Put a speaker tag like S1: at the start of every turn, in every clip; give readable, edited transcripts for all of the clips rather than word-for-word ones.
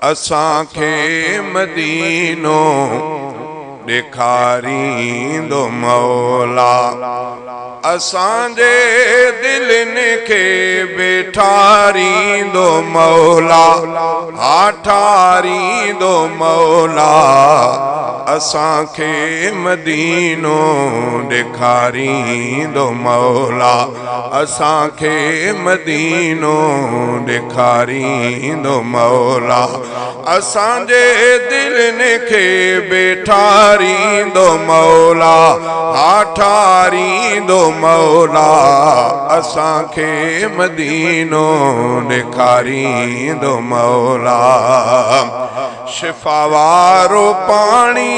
S1: असांखे मदीनो ॾेखारींदो मौला। असांजे दिलनि खे बेठारींदो मौला, हा ठारींदो मौला। असांखे मदीनो ॾेखारींदो मौला, असांखे मदीनो ॾेखारींदो मौला। असांजे दिलनि खे बेठारींदो मौला, हा ठारींदो मौला। असांखे मदीनो ॾेखारींदो मौला। शिफा वारो पाणी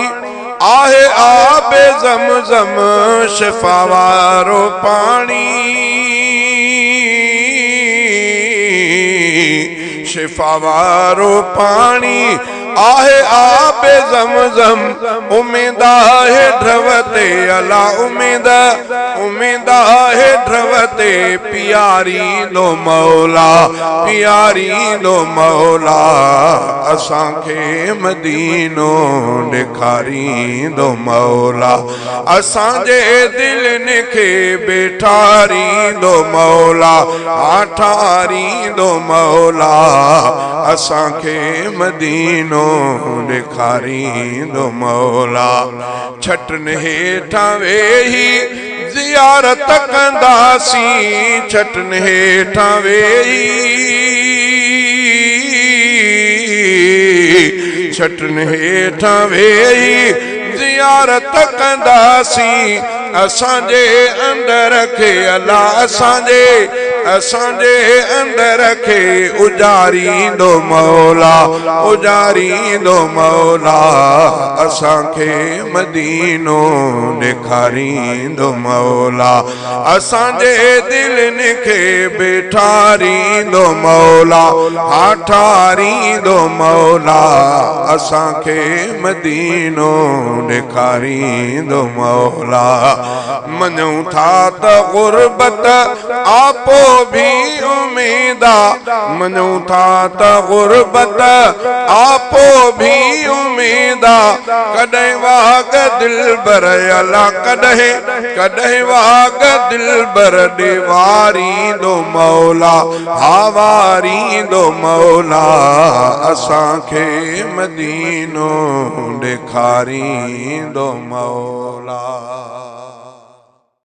S1: आहे आबे ज़मज़म, शिफा वारो पाणी, शिफा वारो पाणी आहे आबे ज़मज़म। उम्मीद आहे ढ्रवते अला, उम्मीद आहे ढ्रवते पियारींदो मौला, पियारींदो मौला। असांखे मदीनो ॾेखारींदो मौला, असांजे दिलनि खे बेठारींदो मौला, हा ठारींदो मौला। असांखे मदीनो ॾेखारींदो मौला। छटनि हेठां वेही ज़ियारत कंदासीं, छटनि हेठां वेही, छटनि हेठां वेही ज़ियारत कंदासीं। असांजे अंदर खे अला, असांजे अंदर खे उजारींदो मौला, उजारींदो मौला। असांखे मदीनो ॾेखारींदो मौला, असांजे दिलनि खे बेठारींदो मौला, हा ठारींदो मौला। असांखे मदीनो ॾेखारींदो मौला। मञूं था त गुरबत आपो भी उम्मीदा, मञूं था त गुरबत आपो भी उम्मीदा। कॾहिं वाग दिलबर अला, कॾहिं वाग दिलबर ॾेवारींदो मौला, हा वारींदो मौला। असांखे मदीनो ॾेखारींदो मौला।